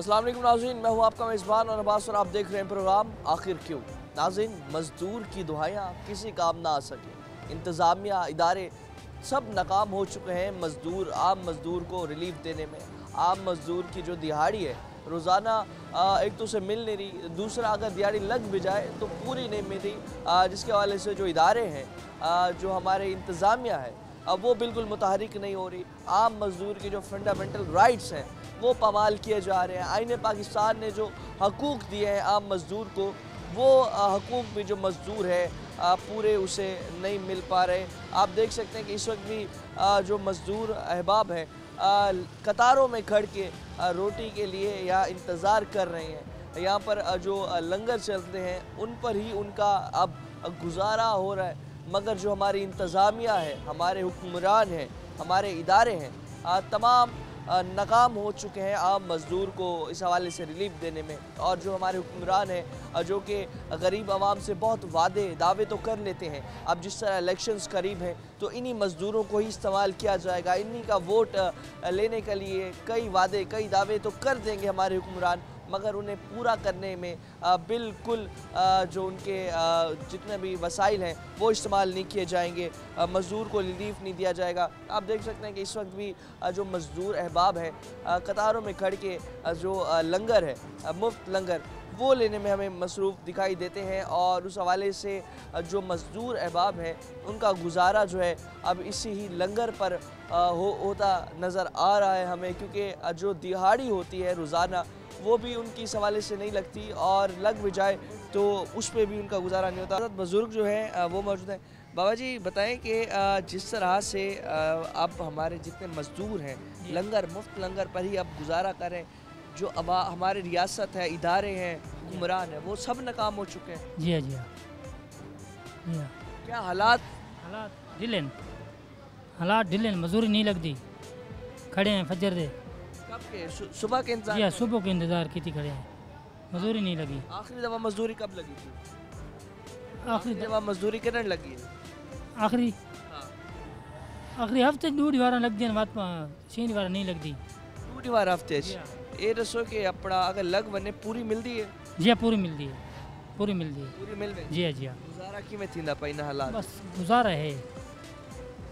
अस्सलाम वालेकुम नाज़रीन, मैं हूँ आपका मेज़बान और अब्बास और आप देख रहे हैं प्रोग्राम आखिर क्यों। नाज़रीन, मज़दूर की दुआएं किसी काम ना आ सके, इंतज़ामिया इदारे सब नाकाम हो चुके हैं मज़दूर आम मज़दूर को रिलीफ देने में। आम मज़दूर की जो दिहाड़ी है रोज़ाना एक तो उसे मिल नहीं रही, दूसरा अगर दिहाड़ी लग भी जाए तो पूरी नहीं मिल रही, जिसके हवाले से जो इदारे हैं, जो हमारे इंतज़ामिया है, अब वो बिल्कुल मुतहरिक नहीं हो रही। आम मज़दूर की जो फंडामेंटल राइट्स हैं वो पामाल किए जा रहे हैं। आईने पाकिस्तान ने जो हकूक़ दिए हैं आम मज़दूर को, वो हकूक़ भी जो मज़दूर है पूरे उसे नहीं मिल पा रहे। आप देख सकते हैं कि इस वक्त भी जो मज़दूर अहबाब हैं कतारों में खड़ के रोटी के लिए या इंतज़ार कर रहे हैं। यहाँ पर जो लंगर चलते हैं उन पर ही उनका अब गुजारा हो रहा है। मगर जो हमारी इंतज़ामिया है, हमारे हुक्मरान हैं, हमारे इदारे हैं, तमाम नाकाम हो चुके हैं आम मज़दूर को इस हवाले से रिलीफ देने में। और जो हमारे हुक्मरान हैं जो कि गरीब आवाम से बहुत वादे दावे तो कर लेते हैं, अब जिस तरह इलेक्शंस करीब हैं तो इन्हीं मज़दूरों को ही इस्तेमाल किया जाएगा, इन्हीं का वोट लेने के लिए कई वादे कई दावे तो कर देंगे हमारे हुक्मरान, मगर उन्हें पूरा करने में बिल्कुल जो उनके जितने भी वसाइल हैं वो इस्तेमाल नहीं किए जाएंगे, मज़दूर को रिलीफ नहीं दिया जाएगा। आप देख सकते हैं कि इस वक्त भी जो मज़दूर अहबाब हैं कतारों में खड़ के जो लंगर है, मुफ्त लंगर, वो लेने में हमें मसरूफ़ दिखाई देते हैं। और उस हवाले से जो मज़दूर अहबाब हैं उनका गुजारा जो है अब इसी ही लंगर पर होता नज़र आ रहा है हमें, क्योंकि जो दिहाड़ी होती है रोज़ाना वो भी उनकी इस हवाले से नहीं लगती, और लग भी जाए तो उस पर भी उनका गुजारा नहीं होता। बुज़ुर्ग जो है वो मौजूद हैं। बाबा जी बताएं कि जिस तरह से अब हमारे जितने मज़दूर हैं लंगर मुफ्त लंगर पर ही अब गुजारा करें, जो अब हमारे रियासत है, इदारे हैं, हुक्मरान है, वो सब नाकाम हो चुके हैं। जी हाँ, जी हाँ, जी हाँ। क्या हालात हालात ढिले, मजदूरी नहीं लगती, खड़े हैं फजर दे। कब के सुबह के इंतजार? जी हाँ, सुबह के इंतज़ार की थी, खड़े हैं, मजदूरी नहीं लगी। आखिरी दफ़ा मजदूरी कब लगी थी? आखिरी दफ़ा मजदूरी कितने लगी है? आखिरी हाँ। आखिरी हफ्ते दूरी वारा लगती है, बात छीन वारा नहीं लगती। दूरी वार हफ्ते ये दसो कि अपना अगर लग बने पूरी मिलती है? जी हाँ, पूरी मिलती है, पूरी मिलती है। पूरी मिल गई? जी हाँ, जी हाँ। गुजारा कि में थींदा पैना हालात? बस गुजारा है,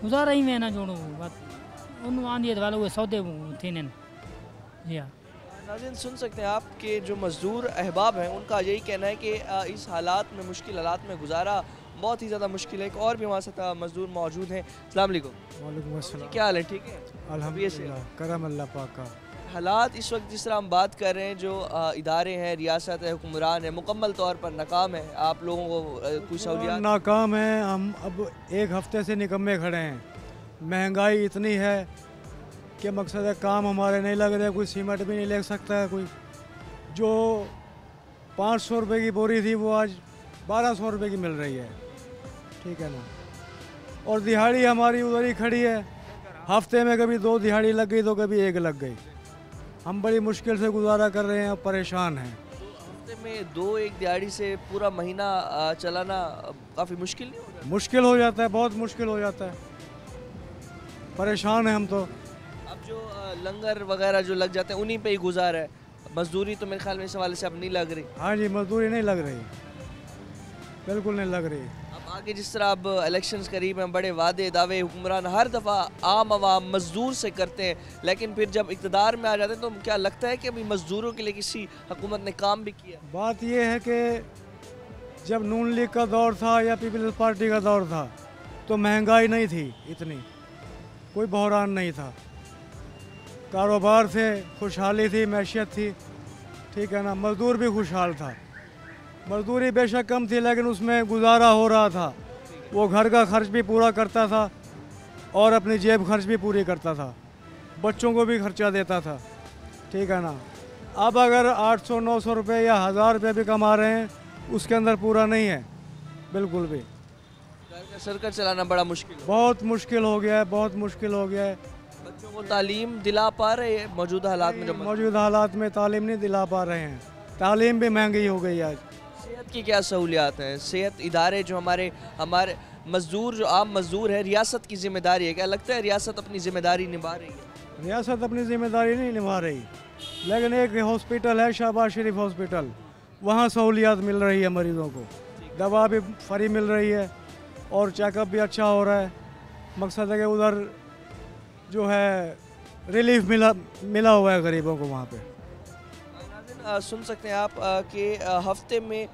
गुजारा ही में ना जोड़ो बात उन आंधी वाले हुए सौदे थे। जी हाँ। नाज़रीन सुन सकते हैं आप कि जो मज़दूर अहबाब हैं उनका यही कहना है कि इस हालात में, मुश्किल हालात में गुजारा बहुत ही ज़्यादा मुश्किल है। एक और भी हमारे साथ मज़दूर मौजूद हैं। अस्सलाम वालेकुम। वालेकुम अस्सलाम। क्या हाल है? ठीक है अल्हम्दुलिल्लाह, करम अल्लाह पाक का। हालात इस वक्त जिस तरह हम बात कर रहे हैं, जो इदारे हैं, रियासत है, हुक्मरान है, मुकम्मल तौर पर नाकाम है। आप लोगों को कुछ सहूलियात? नाकाम है, हम अब एक हफ्ते से निकम्मे खड़े हैं। महंगाई इतनी है कि मकसद है काम हमारे नहीं लग रहे, कोई सीमेंट भी नहीं ले सकता है। कोई जो 500 रुपये की बोरी थी वो आज 1200 रुपये की मिल रही है, ठीक है ना। और दिहाड़ी हमारी उधर ही खड़ी है, हफ्ते में कभी 2 दिहाड़ी लग गई तो कभी 1 लग गई। हम बड़ी मुश्किल से गुजारा कर रहे हैं, परेशान हैं। हफ्ते में 2-1 दिहाड़ी से पूरा महीना चलाना काफ़ी मुश्किल नहीं होगा? मुश्किल हो जाता है, बहुत मुश्किल हो जाता है, परेशान हैं हम तो। अब जो लंगर वगैरह जो लग जाते हैं उन्हीं पे ही गुजारा है, मजदूरी तो मेरे ख्याल में इस हवाले से अब नहीं लग रही। हाँ जी, मजदूरी नहीं लग रही, बिल्कुल नहीं लग रही। अब आगे जिस तरह अब इलेक्शंस करीब हैं, बड़े वादे दावे हुक्मरान हर दफ़ा आम आवाम मजदूर से करते हैं, लेकिन फिर जब इक़्तिदार में आ जाते हैं तो क्या लगता है कि अभी मजदूरों के लिए किसी हुकूमत ने काम भी किया? बात यह है कि जब नून लीग का दौर था या पीपल्स पार्टी का दौर था तो महंगाई नहीं थी इतनी, कोई बहरान नहीं था, कारोबार से खुशहाली थी, मैशियत थी, ठीक है ना। मज़दूर भी खुशहाल था, मज़दूरी बेशक कम थी लेकिन उसमें गुजारा हो रहा था। वो घर का खर्च भी पूरा करता था और अपनी जेब खर्च भी पूरी करता था, बच्चों को भी खर्चा देता था, ठीक है ना। अब अगर 800-900 रुपये या 1000 रुपये भी कमा रहे हैं, उसके अंदर पूरा नहीं है बिल्कुल भी। घर का सर्कल चलाना बड़ा मुश्किल है। बहुत मुश्किल हो गया है, बहुत मुश्किल हो गया है। बच्चों को तालीम दिला पा रहे हैं मौजूदा हालात में? मौजूदा हालात में तालीम नहीं दिला पा रहे हैं, तालीम भी महंगी हो गई आज। सेहत की क्या सहूलियात हैं? सेहत इदारे जो हमारे मज़दूर जो आम मज़दूर है, रियासत की जिम्मेदारी है, क्या लगता है रियासत अपनी जिम्मेदारी निभा रही है? रियासत अपनी जिम्मेदारी नहीं निभा रही, लेकिन एक हॉस्पिटल है शहबाज शरीफ हॉस्पिटल, वहाँ सहूलियात मिल रही है मरीज़ों को, दवा भी फ्री मिल रही है और चेकअप भी अच्छा हो रहा है। मकसद है कि उधर जो है रिलीफ मिला हुआ है गरीबों को वहाँ पे। नाज़रीन, सुन सकते हैं आप कि हफ्ते में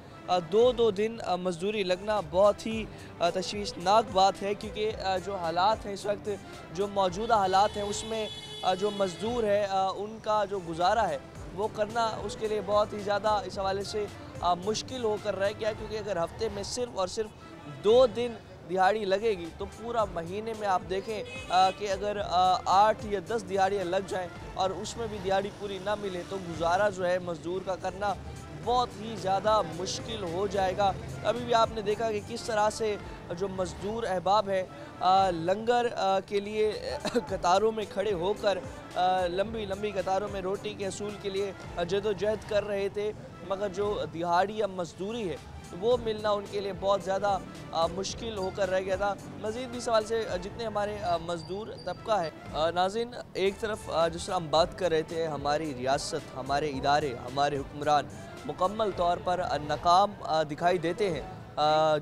दो दिन मजदूरी लगना बहुत ही तशवीशनाक बात है, क्योंकि जो हालात हैं इस वक्त, जो मौजूदा हालात हैं उसमें जो मज़दूर है उनका जो गुजारा है वो करना उसके लिए बहुत ही ज़्यादा इस हवाले से मुश्किल होकर रह गया, क्योंकि अगर हफ्ते में सिर्फ़ और सिर्फ 2 दिन दिहाड़ी लगेगी तो पूरा महीने में आप देखें कि अगर 8 या 10 दिहाड़ियाँ लग जाएं और उसमें भी दिहाड़ी पूरी ना मिले तो गुजारा जो है मज़दूर का करना बहुत ही ज़्यादा मुश्किल हो जाएगा। अभी भी आपने देखा कि किस तरह से जो मज़दूर अहबाब है लंगर के लिए कतारों में खड़े होकर लंबी लंबी कतारों में रोटी के असूल के लिए जदोजहद कर रहे थे, मगर जो दिहाड़ी या मजदूरी है वो मिलना उनके लिए बहुत ज़्यादा मुश्किल होकर रह गया था। मज़ीद भी सवाल से जितने हमारे मज़दूर तबका है नाज़रीन, एक तरफ जिस तरह हम बात कर रहे थे हमारी रियासत, हमारे इदारे, हमारे हुक्मरान मुकम्मल तौर पर नाकाम दिखाई देते हैं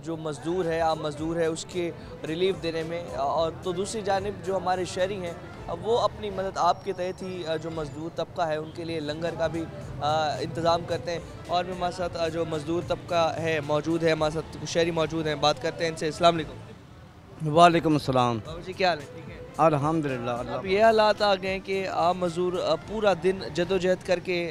जो मज़दूर है, आम मज़दूर है उसके रिलीफ देने में, और तो दूसरी जानिब जो हमारे शहरी हैं वो अपनी मदद आपके तहत ही जो मज़दूर तबका है उनके लिए लंगर का भी इंतज़ाम करते हैं। और भी हमारे साथ जो मज़दूर तबका है मौजूद है, हमारे साथ कुछ शहरी मौजूद हैं, बात करते हैं इनसे। अस्सलाम वालेकुम। वालेकुम अस्सलाम। बाबू जी क्या हाल है? ठीक है। अल्हम्दुलिल्लाह। अब ये हालात आ गए कि आम मज़दूर पूरा दिन जदोजहद करके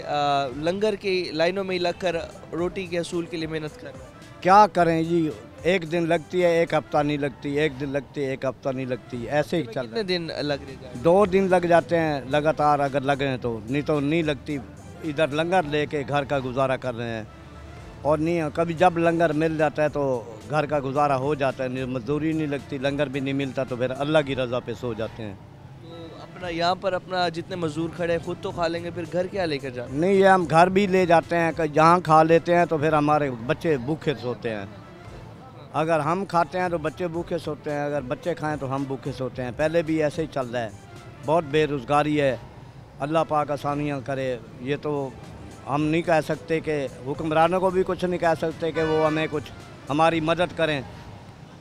लंगर की लाइनों में ही लग कर रोटी के असूल के लिए मेहनत कर रहे हैं। क्या करें जी, एक दिन लगती है, एक हफ्ता नहीं लगती, एक दिन लगती है, एक हफ्ता नहीं लगती, ऐसे ही चल रहा कितने है। दिन लग रहे हैं? 2 दिन लग जाते हैं लगातार, अगर लगे तो नहीं लगती। इधर लंगर लेके घर का गुजारा कर रहे हैं, और नहीं कभी जब लंगर मिल जाता है तो घर का गुजारा हो जाता है, मजदूरी नहीं लगती, लंगर भी नहीं मिलता तो फिर अल्लाह की रज़ा पे सो जाते हैं। तो अपना यहाँ पर अपना जितने मजदूर खड़े हैं खुद तो खा लेंगे, फिर घर क्या लेकर जाना? नहीं, ये हम घर भी ले जाते हैं, कि जहाँ खा लेते हैं तो फिर हमारे बच्चे भूखे सोते हैं। अगर हम खाते हैं तो बच्चे भूखे सोते हैं, अगर बच्चे खाएं तो हम भूखे सोते हैं। पहले भी ऐसे ही चल रहा है, बहुत बेरोज़गारी है, अल्लाह पाक आसानियाँ करे। ये तो हम नहीं कह सकते कि हुक्मरानों को भी कुछ नहीं कह सकते कि वो हमें कुछ हमारी मदद करें,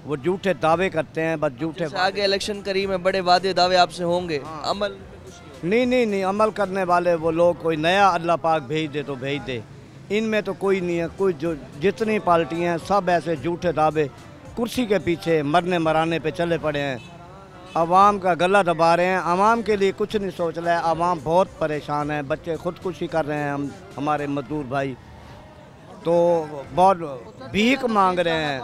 वो झूठे दावे करते हैं, बस झूठे। आगे इलेक्शन करीब है, बड़े वादे दावे आपसे होंगे, अमल में कुछ नहीं होगा। नहीं, अमल करने वाले वो लोग कोई नया अल्लाह पाक भेज दे तो भेज दे, इनमें तो कोई नहीं है। कोई जो जितनी पार्टियां हैं सब ऐसे झूठे दावे, कुर्सी के पीछे मरने मराने पे चले पड़े हैं, आवाम का गला दबा रहे हैं, आवाम के लिए कुछ नहीं सोच रहा है। आवाम बहुत परेशान है, बच्चे खुदकुशी कर रहे हैं, हमारे मजदूर भाई तो बहुत भीख मांग रहे हैं,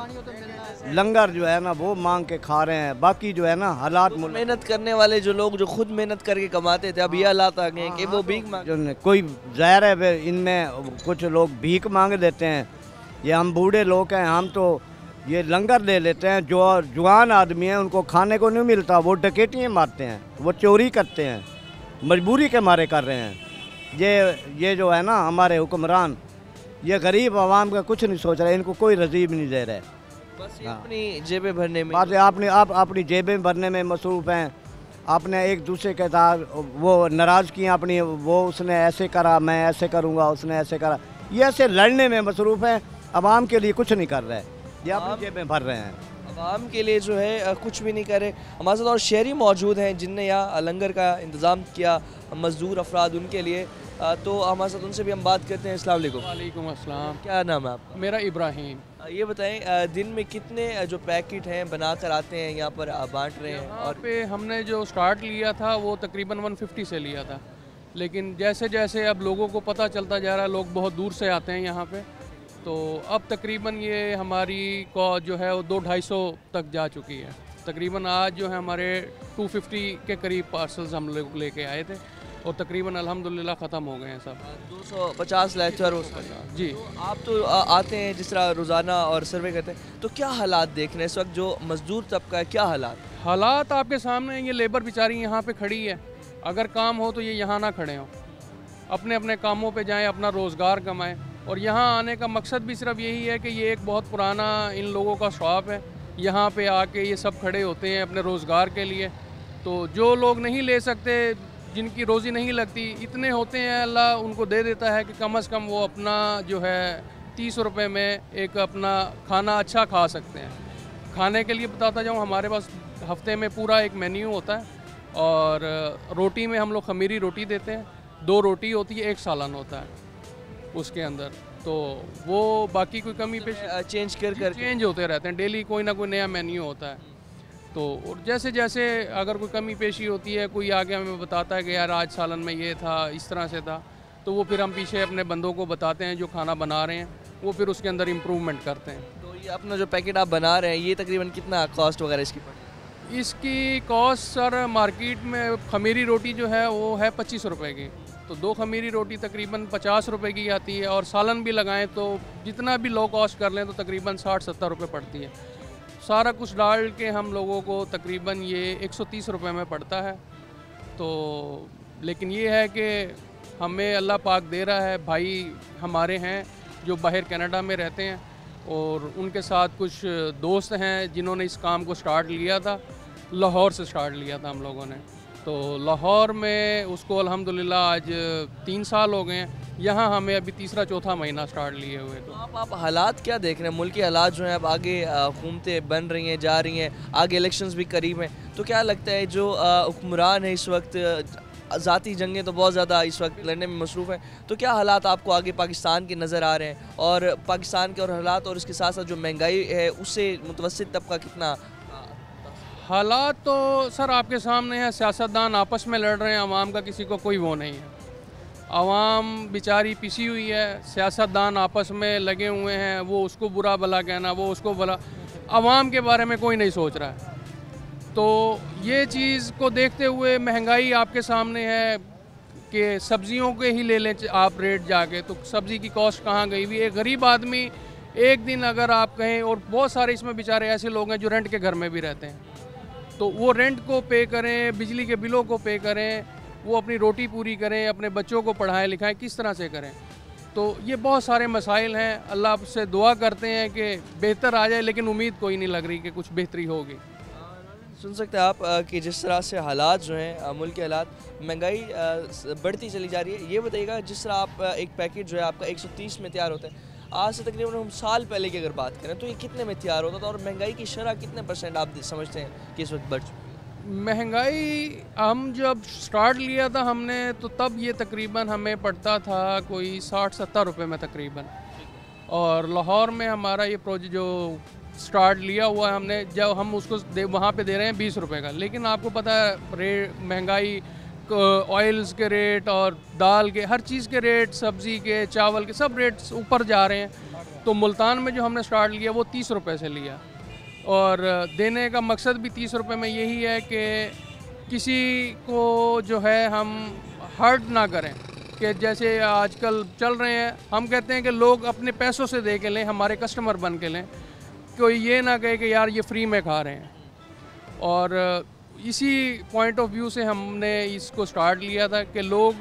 लंगर जो है ना वो मांग के खा रहे हैं। बाकी जो है ना हालात, मेहनत करने वाले जो लोग जो खुद मेहनत करके कमाते थे, अब ये हालात आ गए कि वो भीख मांग। जो कोई ज़ाहिर है फिर इनमें कुछ लोग भीख मांग लेते हैं। ये हम बूढ़े लोग हैं, हम तो ये लंगर ले लेते हैं। जो जवान आदमी हैं उनको खाने को नहीं मिलता, वो डकैतियाँ मारते हैं, वो चोरी करते हैं, मजबूरी के मारे कर रहे हैं। ये जो है ना हमारे हुक्मरान, ये गरीब आवाम का कुछ नहीं सोच रहे, इनको कोई रजीब नहीं दे रहे, बस ये अपनी जेबें भरने में। बात आप अपनी जेबें भरने में मसरूफ़ हैं। आपने एक दूसरे के साथ वो नाराज़ किया अपनी, वो उसने ऐसे करा, मैं ऐसे करूँगा, उसने ऐसे करा, ये ऐसे लड़ने में मसरूफ़ हैं, आवाम के लिए कुछ नहीं कर रहे, ये अपनी जेबें भर रहे हैं। आवाम के लिए जो है कुछ भी नहीं करे। हमारे साथ और शहरी मौजूद हैं जिनने यहाँ लंगर का इंतज़ाम किया, मज़दूर अफराद उनके लिए, तो हमारे साथ उनसे भी हम बात करते हैं। अस्सलाम वालेकुम। वालेकुम अस्सलाम। क्या नाम है आपका? मेरा इब्राहिम। ये बताएं दिन में कितने जो पैकेट हैं बनाकर आते हैं यहाँ पर बांट रहे हैं? यहाँ और पे हमने जो स्टार्ट लिया था वो तकरीबन 150 से लिया था, लेकिन जैसे जैसे अब लोगों को पता चलता जा रहा है, लोग बहुत दूर से आते हैं यहाँ पे, तो अब तकरीबन ये हमारी को जो है वो 200-250 तक जा चुकी है। तकरीबन आज जो है हमारे 250 के करीब पार्सल्स हम लोग लेके आए थे, और तकरीबन अल्हम्दुलिल्लाह ख़त्म हो गए हैं सब। 250 लेक्चर जी। आप तो आते हैं जिस तरह रोज़ाना और सर्वे करते हैं, तो क्या हालात देख रहे हैं इस वक्त जो मज़दूर तबका है? क्या हालात आपके सामने, ये लेबर बेचारी यहाँ पे खड़ी है, अगर काम हो तो ये यहाँ ना खड़े हों, अपने अपने कामों पे जाएं, अपना रोज़गार कमाएं। और यहाँ आने का मकसद भी सिर्फ यही है कि ये एक बहुत पुराना इन लोगों का शौक़ है, यहाँ पे आके ये सब खड़े होते हैं अपने रोज़गार के लिए। तो जो लोग नहीं ले सकते, जिनकी रोज़ी नहीं लगती, इतने होते हैं अल्लाह उनको दे देता है कि कम से कम वो अपना जो है 30 रुपए में एक अपना खाना अच्छा खा सकते हैं। खाने के लिए बताता जाऊँ, हमारे पास हफ्ते में पूरा एक मेन्यू होता है और रोटी में हम लोग खमीरी रोटी देते हैं, 2 रोटी होती है, 1 सालन होता है उसके अंदर, तो वो बाकी कोई कमी पेश चेंज कर चेंज होते रहते हैं, डेली कोई ना कोई नया मेन्यू होता है। तो और जैसे जैसे अगर कोई कमी पेशी होती है, कोई आगे हमें बताता है कि यार आज सालन में ये था, इस तरह से था, तो वो फिर हम पीछे अपने बंदों को बताते हैं जो खाना बना रहे हैं, वो फिर उसके अंदर इम्प्रूवमेंट करते हैं। तो ये अपना जो पैकेट आप बना रहे हैं, ये तकरीबन कितना कॉस्ट वगैरह इसकी पड़ेगी? इसकी कॉस्ट सर मार्केट में खमीरी रोटी जो है वो है 25 रुपए की, तो 2 खमीरी रोटी तकरीबन 50 रुपए की आती है, और सालन भी लगाएं तो जितना भी लो कॉस्ट कर लें तो तकरीबन 60-70 रुपये पड़ती है। सारा कुछ डाल के हम लोगों को तकरीबन ये 130 रुपए में पड़ता है। तो लेकिन ये है कि हमें अल्लाह पाक दे रहा है, भाई हमारे हैं जो बाहर कनाडा में रहते हैं, और उनके साथ कुछ दोस्त हैं जिन्होंने इस काम को स्टार्ट लिया था, लाहौर से स्टार्ट लिया था हम लोगों ने। तो लाहौर में उसको अल्हम्दुलिल्लाह आज 3 साल हो गए हैं, यहाँ हमें अभी 3-4 महीना स्टार्ट लिए हुए। तो आप हालात क्या देख रहे हैं? मुल्क के हालात जो हैं अब आगे हुकूमतें बन रही हैं, जा रही हैं, आगे इलेक्शंस भी करीब हैं, तो क्या लगता है जो हुक्मरान है इस वक्त, ज़ाती जंगें तो बहुत ज़्यादा इस वक्त लड़ने में मसरूफ़ हैं, तो क्या हालात आपको आगे पाकिस्तान के नज़र आ रहे हैं? और पाकिस्तान के और हालात और इसके साथ साथ जो महंगाई है उससे मुतवस्सित तबका कितना? हालात तो सर आपके सामने है, सियासतदान आपस में लड़ रहे हैं, आवाम का किसी को कोई वो नहीं है, आवाम बेचारी पिसी हुई है, सियासतदान आपस में लगे हुए हैं, वो उसको बुरा भला कहना, वो उसको भला, आवाम के बारे में कोई नहीं सोच रहा है। तो ये चीज़ को देखते हुए महंगाई आपके सामने है कि सब्जियों के ही ले लें आप रेट जाके, तो सब्ज़ी की कॉस्ट कहाँ गई हुई है। गरीब आदमी एक दिन अगर आप कहें, और बहुत सारे इसमें बेचारे ऐसे लोग हैं जो रेंट के घर में भी रहते हैं, तो वो रेंट को पे करें, बिजली के बिलों को पे करें, वो अपनी रोटी पूरी करें, अपने बच्चों को पढ़ाएं लिखाएं, किस तरह से करें। तो ये बहुत सारे मसाइल हैं, अल्लाह से दुआ करते हैं कि बेहतर आ जाए, लेकिन उम्मीद कोई नहीं लग रही कि कुछ बेहतरी होगी। सुन सकते हैं आप कि जिस तरह से हालात जो हैं, मुल्क के हालात, महंगाई बढ़ती चली जा रही है। ये बताइएगा, जिस तरह आप एक पैकेट जो है आपका 130 में तैयार होता है, आज से तकरीबन हम साल पहले की अगर बात करें तो ये कितने में तैयार होता था, और महंगाई की शरह कितने % आप समझते हैं कि इस वक्त बढ़ चुकी है? महंगाई हम जब स्टार्ट लिया था हमने, तो तब ये तकरीबन हमें पड़ता था कोई 60-70 रुपये में तकरीबन, और लाहौर में हमारा ये प्रोजेक्ट जो स्टार्ट लिया हुआ है हमने, जब हम उसको वहाँ पे दे रहे हैं 20 रुपये का, लेकिन आपको पता है रेट महंगाई, ऑयल्स के रेट और दाल के, हर चीज़ के रेट, सब्ज़ी के, चावल के, सब रेट्स ऊपर जा रहे हैं। तो मुल्तान में जो हमने स्टार्ट लिया वो 30 रुपये से लिया, और देने का मकसद भी 30 रुपये में यही है कि किसी को जो है हम हर्ट ना करें, कि जैसे आजकल चल रहे हैं, हम कहते हैं कि लोग अपने पैसों से दे के लें, हमारे कस्टमर बन के लें, कोई ये ना कहे कि यार ये फ्री में खा रहे हैं। और इसी पॉइंट ऑफ व्यू से हमने इसको स्टार्ट लिया था कि लोग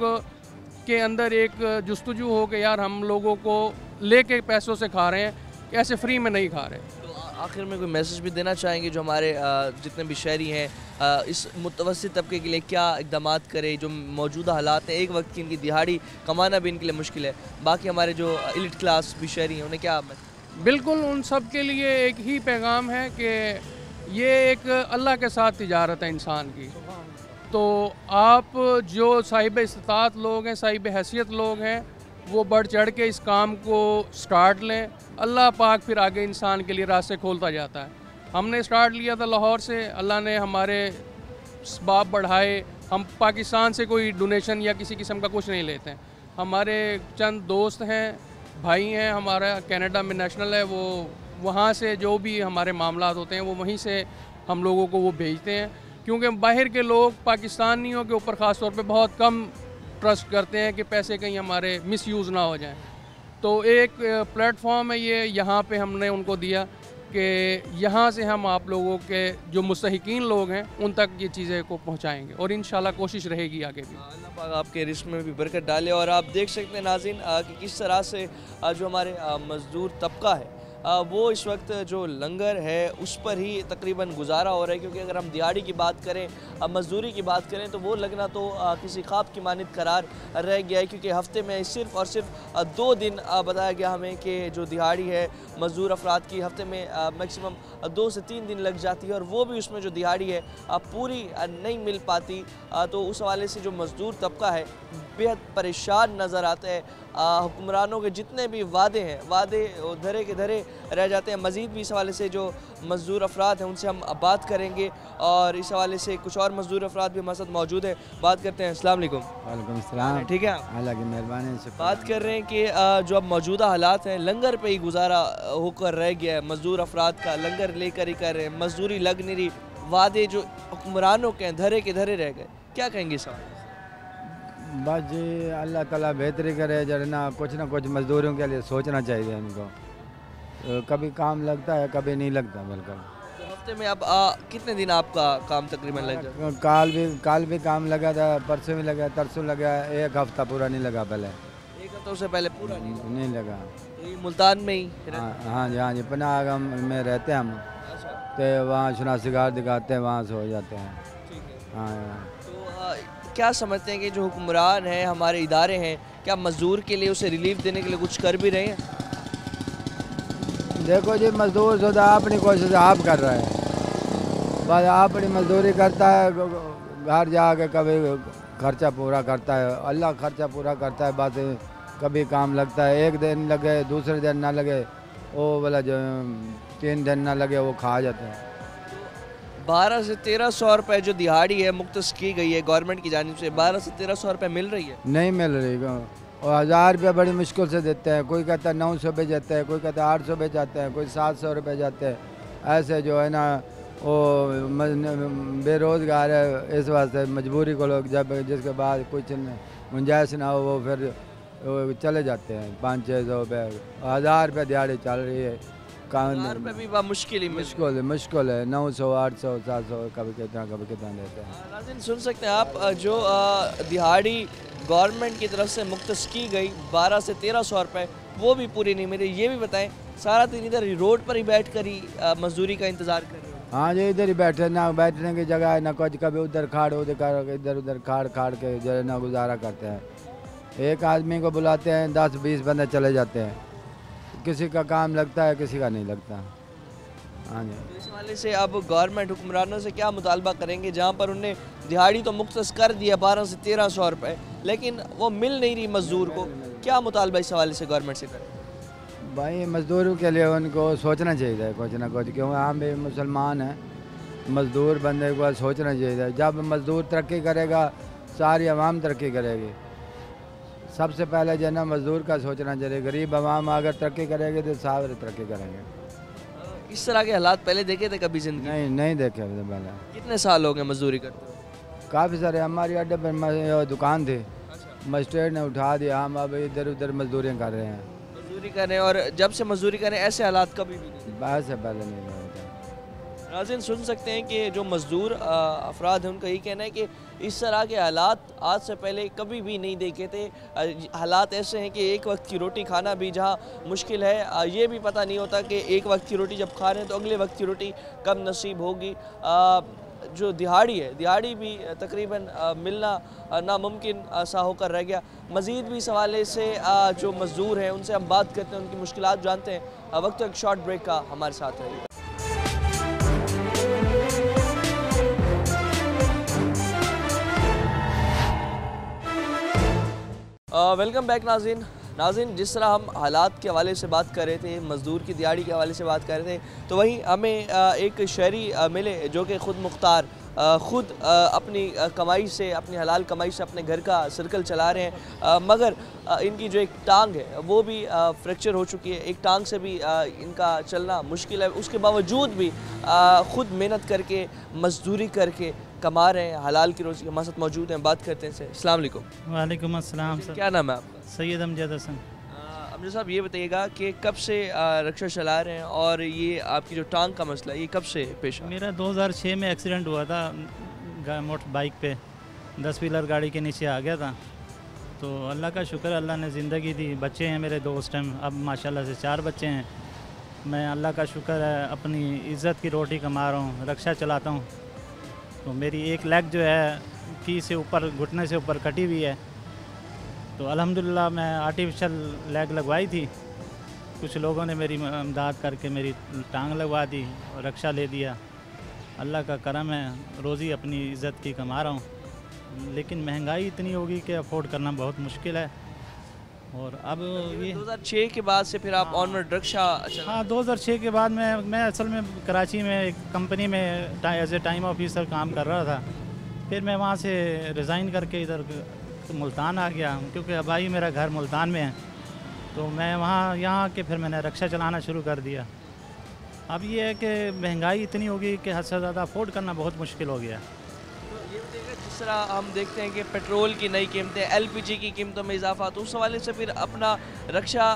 के अंदर एक जुस्तजू हो कि यार हम लोगों को लेके पैसों से खा रहे हैं, ऐसे फ्री में नहीं खा रहे। तो आखिर में कोई मैसेज भी देना चाहेंगे जो हमारे जितने भी शहरी हैं, इस मुतवस्सित तबके के लिए क्या इक़दाम करें? जो मौजूदा हालात हैं, एक वक्त की इनकी दिहाड़ी कमाना भी इनके लिए मुश्किल है, बाकी हमारे जो एलिट क्लास भी शहरी हैं उन्हें क्या? बिल्कुल उन सब के लिए एक ही पैगाम है कि ये एक अल्लाह के साथ तिजारत है इंसान की। तो आप जो साहिब इस्तात लोग हैं, साहिब हैसियत लोग हैं, वो बढ़ चढ़ के इस काम को स्टार्ट लें, अल्लाह पाक फिर आगे इंसान के लिए रास्ते खोलता जाता है। हमने स्टार्ट लिया था लाहौर से, अल्लाह ने हमारे सबाब बढ़ाए, हम पाकिस्तान से कोई डोनेशन या किसी किस्म का कुछ नहीं लेते हैं। हमारे चंद दोस्त हैं, भाई हैं, हमारा कनाडा में नेशनल है, वो वहाँ से जो भी हमारे मामलात होते हैं वो वहीं से हम लोगों को वो भेजते हैं, क्योंकि बाहर के लोग पाकिस्तानियों के ऊपर ख़ास तौर पे बहुत कम ट्रस्ट करते हैं कि पैसे कहीं हमारे मिसयूज़ ना हो जाएं। तो एक प्लेटफॉर्म है ये, यहाँ पे हमने उनको दिया कि यहाँ से हम आप लोगों के जो मुस्तहिकीन लोग हैं उन तक ये चीज़ें को पहुँचाएँगे, और इंशाल्लाह कोशिश रहेगी आगे भी। अल्लाह पाक आपके रिस्क में भी बरकत डाले। और आप देख सकते हैं नाज़रीन कि किस तरह से जो हमारे मज़दूर तबका है वो इस वक्त जो लंगर है उस पर ही तकरीबन गुजारा हो रहा है, क्योंकि अगर हम दिहाड़ी की बात करें, मज़दूरी की बात करें, तो वो लगना तो किसी ख्वाब की मानिंद करार रह गया है, क्योंकि हफ्ते में सिर्फ़ और सिर्फ 2 दिन बताया गया हमें कि जो दिहाड़ी है मज़दूर अफराद की हफ्ते में मैक्सिमम 2 से 3 दिन लग जाती है, और वो भी उसमें जो दिहाड़ी है पूरी नहीं मिल पाती। तो उस हवाले से जो मज़दूर तबका है बेहद परेशान नज़र आता है। हुक्मरानों के जितने भी वादे हैं, वादे धरे के धरे रह जाते हैं। मज़ीद भी इस हवाले से जो मज़दूर अफराद हैं उनसे हम बात करेंगे, और इस हवाले से कुछ और मज़दूर अफराद भी हमारे साथ मौजूद हैं। बात करते हैं। अस्सलाम वालेकुम। वालेकुम सलाम। ठीक है, अल्लाह की मेहरबानी से बात कर रहे हैं कि जो अब मौजूदा हालात हैं, लंगर पे ही गुजारा होकर रह गया है मज़दूर अफराद का, लंगर लेकर ही कर रहे हैं, मज़दूरी लग नहीं रही, वादे जो हुक्मरानों के हैं धरे के धरे रह गए। क्या कहेंगे इस हवाले से? बस जी अल्लाह ताला बेहतरी करे, जरा ना कुछ मज़दूरों के लिए सोचना चाहिए इनको। कभी काम लगता है, कभी नहीं लगता बिल्कुल। तो हफ्ते में अब कितने दिन आपका काम तकरीबन लग जाता है? काल भी काम लगा था, परसों भी लगा, तरसों लगा, एक हफ्ता पूरा नहीं लगा पहले। एक हफ्तों से पहले पूरा नहीं लगा। यही मुल्तान में ही हाँ जी पनाह में रहते हैं हम, अच्छा, तो वहाँ शनासिगार दिखाते हैं, वहाँ से हो जाते हैं। ठीक है। हाँ तो क्या समझते हैं कि जो हुक्मरान हैं, हमारे इदारे हैं, क्या मज़दूर के लिए उसे रिलीफ देने के लिए कुछ कर भी रहे हैं? देखो जी मज़दूर खुदा अपनी कोशिश आप कर रहे हैं, बस अपनी मज़दूरी करता है, घर जाके कभी खर्चा पूरा करता है, अल्लाह खर्चा पूरा करता है। बस कभी काम लगता है, एक दिन लगे, दूसरे दिन ना लगे, वो वाला जो 3 दिन ना लगे, वो खा जाते हैं। 12 से 1300 रुपये जो दिहाड़ी है मुख्तस की गई है गवर्नमेंट की जानिब से, 12 से 1300 रुपये मिल रही है? नहीं मिल रही, और 1000 रुपये बड़ी मुश्किल से देते हैं। कोई कहता है 900 पे जाते हैं, कोई कहता है 800 पे जाते हैं, कोई 700 रुपये जाते हैं। ऐसे जो है ना वो बेरोज़गार है, इस वास्ते मजबूरी को लोग जब जिसके बाद कुछ गुंजाइश ना हो वो फिर वो चले जाते हैं। 500-600 रुपये, 1000 रुपये दिहाड़ी चल रही है। 1000 रुपये भी मुश्किल ही मुश्किल है। 900, 800, 700 कभी कितना देते हैं। नाज़रीन सुन सकते हैं आप, जो दिहाड़ी गवर्नमेंट की तरफ से मुख्तस की गई 12 से 1300 रुपये, वो भी पूरी नहीं मिली। ये भी बताएं, सारा दिन इधर रोड पर ही बैठ कर ही मजदूरी का इंतज़ार कर रहे हो? हाँ जी इधर ही बैठे, ना बैठने की जगह है ना कुछ, कभी उधर खाड़ इधर उधर खाड़ के जो है ना गुजारा करते हैं। एक आदमी को बुलाते हैं, 10-20 बंदे चले जाते हैं, किसी का काम लगता है, किसी का नहीं लगता। हाँ जी, तो इस हवाले से अब गवर्नमेंट हुक्मरानों से क्या मुतालबा करेंगे, जहाँ पर उन्हें दिहाड़ी तो मुख्तस कर दिया 12 से 1300 रुपये, लेकिन वो मिल नहीं रही मज़दूर को, क्या मुतालबा इस हवाले से गवर्नमेंट से करें? भाई मज़दूरों के लिए उनको सोचना चाहिए कुछ ना कुछ, क्योंकि हम भी मुसलमान हैं। मज़दूर बंदे को सोचना चाहिए, जब मज़दूर तरक्की करेगा सारी आवाम तरक्की करेगी। सबसे पहले जो है ना मज़दूर का सोचना चाहिए। गरीब आवाम अगर तरक्की करेगी तो सारे तरक्की करेंगे। इस तरह के हालात पहले देखे थे कभी ज़िंदगी? नहीं देखे पहले। कितने साल हो गए मजदूरी करते हो? काफ़ी सारे। हमारी अड्डे पर दुकान थी, मजिस्ट्रेट ने उठा दिया, हम अब इधर उधर मजदूरियाँ कर रहे हैं। मजदूरी करें, और जब से मजदूरी करें ऐसे हालात कभी भी नहीं? बाहर से पहले नहीं होता। नाज़रीन सुन सकते हैं कि जो मज़दूर अफराद हैं उनका यही कहना है कि इस तरह के हालात आज से पहले कभी भी नहीं देखे थे। हालात ऐसे हैं कि एक वक्त की रोटी खाना भी जहाँ मुश्किल है, ये भी पता नहीं होता कि एक वक्त की रोटी जब खा रहे हैं तो अगले वक्त की रोटी कब नसीब होगी। जो दिहाड़ी है, दिहाड़ी भी तकरीबन मिलना नामुमकिन सा होकर रह गया। मज़ीद भी इस हवाले से जो मज़दूर हैं उनसे हम बात करते हैं, उनकी मुश्किलात जानते हैं। वक्त एक शॉर्ट ब्रेक का हमारे साथ है। वेलकम बैक नाज़रीन, जिस तरह हम हालात के हवाले से बात कर रहे थे, मज़दूर की दिहाड़ी के हवाले से बात कर रहे थे, तो वहीं हमें एक शहरी मिले जो कि ख़ुद मुख्तार ख़ुद अपनी कमाई से, अपनी हलाल कमाई से अपने घर का सर्कल चला रहे हैं, मगर इनकी जो एक टांग है वो भी फ्रैक्चर हो चुकी है। एक टांग से भी इनका चलना मुश्किल है, उसके बावजूद भी ख़ुद मेहनत करके मज़दूरी करके कमा रहे हैं, हलाल की रोज़ी। हमारे साथ मौजूद हैं, बात करते हैं सर। अस्सलाम वालेकुम। वालेकुम अस्सलाम सर। क्या नाम है आपका? सैयद अमजद हसन। अमजद साहब ये बताइएगा कि कब से रिक्शा चला रहे हैं, और ये आपकी जो टांग का मसला है ये कब से पेश आया? मेरा 2006 में एक्सीडेंट हुआ था, मोटर बाइक पे 10 व्हीलर गाड़ी के नीचे आ गया था। तो अल्लाह का शुक्र, अल्लाह ने ज़िंदगी दी। बच्चे हैं मेरे 2 उस टाइम, अब माशाल्लाह से 4 बच्चे हैं। मैं अल्लाह का शुक्र है अपनी इज़्ज़त की रोटी कमा रहा हूँ, रक्षा चलाता हूँ। तो मेरी एक लेग जो है की से ऊपर, घुटने से ऊपर कटी हुई है। तो अल्हम्दुलिल्लाह मैं आर्टिफिशियल लेग लगवाई थी, कुछ लोगों ने मेरी इमदाद करके मेरी टांग लगवा दी और रक्षा ले दिया। अल्लाह का करम है, रोज़ी अपनी इज़्ज़त की कमा रहा हूँ। लेकिन महंगाई इतनी होगी कि अफोर्ड करना बहुत मुश्किल है। और अब ये 2006 के बाद से फिर आप ऑनवर्ड रक्षा हाँ 2006 के बाद मैं असल में कराची में एक कंपनी में एज ए टाइम ऑफिसर काम कर रहा था। फिर मैं वहाँ से रिज़ाइन करके इधर मुल्तान आ गया, क्योंकि भाई मेरा घर मुल्तान में है। तो मैं वहाँ यहाँ के फिर मैंने रक्षा चलाना शुरू कर दिया। अब ये है कि महंगाई इतनी होगी कि हद से ज़्यादा अफोर्ड करना बहुत मुश्किल हो गया। तो ये बताइएगा, जिस तरह हम देखते हैं कि पेट्रोल की नई कीमतें, एलपीजी की कीमतों में इजाफा, तो उस हवाले से फिर अपना रक्षा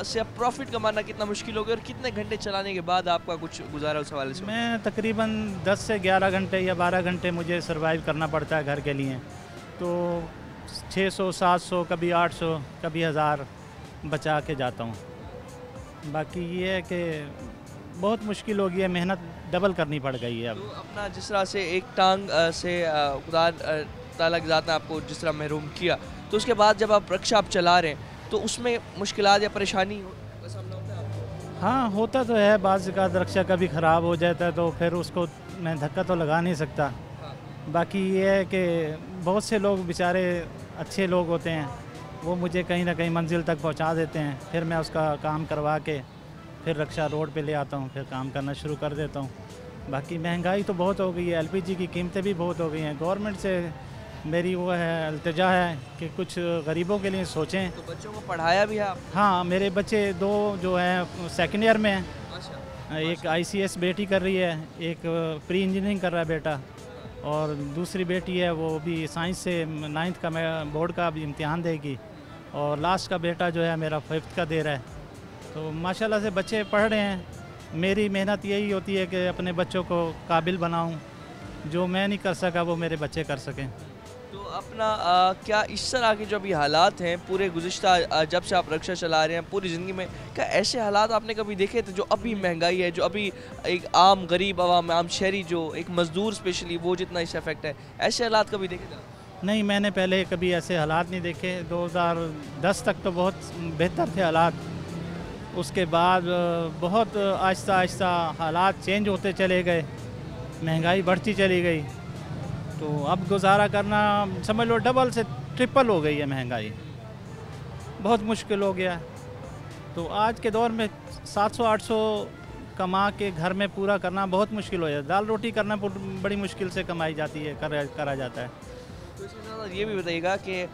से अब प्रॉफिट कमाना कितना मुश्किल हो गया और कितने घंटे चलाने के बाद आपका कुछ गुजारा उस हवाले से? मैं तकरीबन 10 से 11 घंटे या 12 घंटे मुझे सरवाइव करना पड़ता है घर के लिए। तो 600, 700, कभी 800, कभी 1000 बचा के जाता हूँ। बाकी ये है कि बहुत मुश्किल हो गई है, मेहनत डबल करनी पड़ गई है अब। तो अपना जिस तरह से एक टांग से खुदा ताला की ज़ात ने आपको जिस तरह महरूम किया, तो उसके बाद जब आप रक्षा आप चला रहे हैं तो उसमें मुश्किलात या परेशानी का सामना होता है आपको? हाँ होता तो है, बाज़ ज़ात रक्षा कभी ख़राब हो जाता है तो फिर उसको मैं धक्का तो लगा नहीं सकता। बाकी ये है कि बहुत से लोग बेचारे अच्छे लोग होते हैं, वो मुझे कहीं ना कहीं मंजिल तक पहुंचा देते हैं। फिर मैं उसका काम करवा के फिर रक्षा रोड पे ले आता हूँ, फिर काम करना शुरू कर देता हूँ। बाकी महंगाई तो बहुत हो गई है, एलपीजी की कीमतें भी बहुत हो गई हैं। गवर्नमेंट से मेरी वो है इल्तिजा है कि कुछ गरीबों के लिए सोचें। तो बच्चों को पढ़ाया भी है आप? हाँ मेरे बच्चे 2 जो हैं सेकेंड ईयर में हैं। एक ICS बेटी कर रही है, एक प्री इंजीनियरिंग कर रहा है बेटा, और दूसरी बेटी है वो भी साइंस से 9th का बोर्ड का भी इम्तिहान देगी, और लास्ट का बेटा जो है मेरा 5th का दे रहा है। तो माशाल्लाह से बच्चे पढ़ रहे हैं। मेरी मेहनत यही होती है कि अपने बच्चों को काबिल बनाऊं, जो मैं नहीं कर सका वो मेरे बच्चे कर सकें। तो अपना क्या इस तरह के जो अभी हालात हैं पूरे गुज़िश्ता जब से आप रक्षा चला रहे हैं पूरी ज़िंदगी में, क्या ऐसे हालात आपने कभी देखे थे जो अभी महंगाई है, जो अभी एक आम गरीब आवाम, आम शहरी, जो एक मज़दूर स्पेशली, वो जितना इससे अफेक्ट है, ऐसे हालात कभी देखे थे? नहीं, मैंने पहले कभी ऐसे हालात नहीं देखे। 2010 तक तो बहुत बेहतर थे हालात, उसके बाद बहुत आहिस्ता आहिस्ता हालात चेंज होते चले गए, महंगाई बढ़ती चली गई। तो अब गुजारा करना समझ लो डबल से ट्रिपल हो गई है महंगाई, बहुत मुश्किल हो गया। तो आज के दौर में 700-800 कमा के घर में पूरा करना बहुत मुश्किल हो जाता है। दाल रोटी करना बड़ी मुश्किल से कमाई जाती है, करा जाता है। तो इसके साथ ये भी बताइएगा कि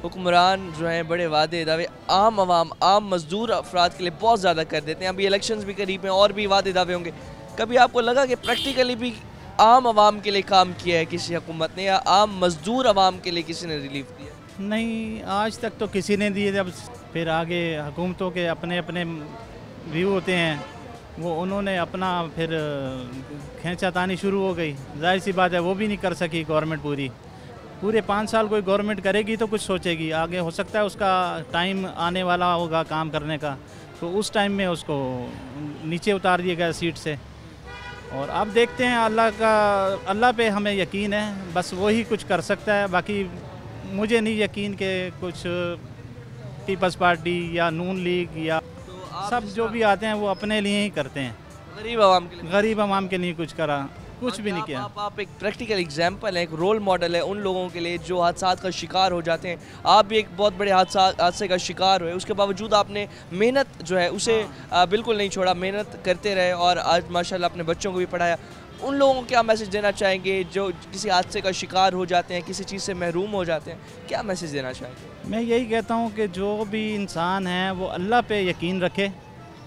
हुक्मरान जो हैं बड़े वादे दावे आम आवाम, आम मजदूर अफराद के लिए बहुत ज़्यादा कर देते हैं। अभी इलेक्शंस भी करीब हैं और भी वादे दावे होंगे। कभी आपको लगा कि प्रैक्टिकली भी आम आवाम के लिए काम किया है किसी हुकूमत ने, या आम मजदूर आवाम के लिए किसी ने रिलीफ दिया? नहीं, आज तक तो किसी ने दिए। जब फिर आगे हुकूमतों के अपने अपने व्यू होते हैं, वो उन्होंने अपना फिर खींचातानी शुरू हो गई। जाहिर सी बात है वो भी नहीं कर सकी गवर्नमेंट पूरे 5 साल कोई गवर्नमेंट करेगी तो कुछ सोचेगी। आगे हो सकता है उसका टाइम आने वाला होगा काम करने का, तो उस टाइम में उसको नीचे उतार दिया गया सीट से। और अब देखते हैं, अल्लाह पे हमें यकीन है, बस वही कुछ कर सकता है। बाकी मुझे नहीं यकीन कि कुछ पीपल्स पार्टी या नून लीग या सब जो भी आते हैं वो अपने लिए ही करते हैं। गरीब आवाम के लिए, गरीब आवाम के लिए कुछ करा, कुछ भी नहीं किया। आप एक प्रैक्टिकल एग्जाम्पल है, एक रोल मॉडल है उन लोगों के लिए जो हादसात का शिकार हो जाते हैं। आप भी एक बहुत बड़े हादसे का शिकार हुए, उसके बावजूद आपने मेहनत जो है उसे बिल्कुल नहीं छोड़ा, मेहनत करते रहे और आज माशाल्लाह अपने बच्चों को भी पढ़ाया। उन लोगों को क्या मैसेज देना चाहेंगे जो किसी हादसे का शिकार हो जाते हैं, किसी चीज़ से महरूम हो जाते हैं? क्या मैसेज देना चाहेंगे? मैं यही कहता हूँ कि जो भी इंसान है वो अल्लाह पे यकीन रखे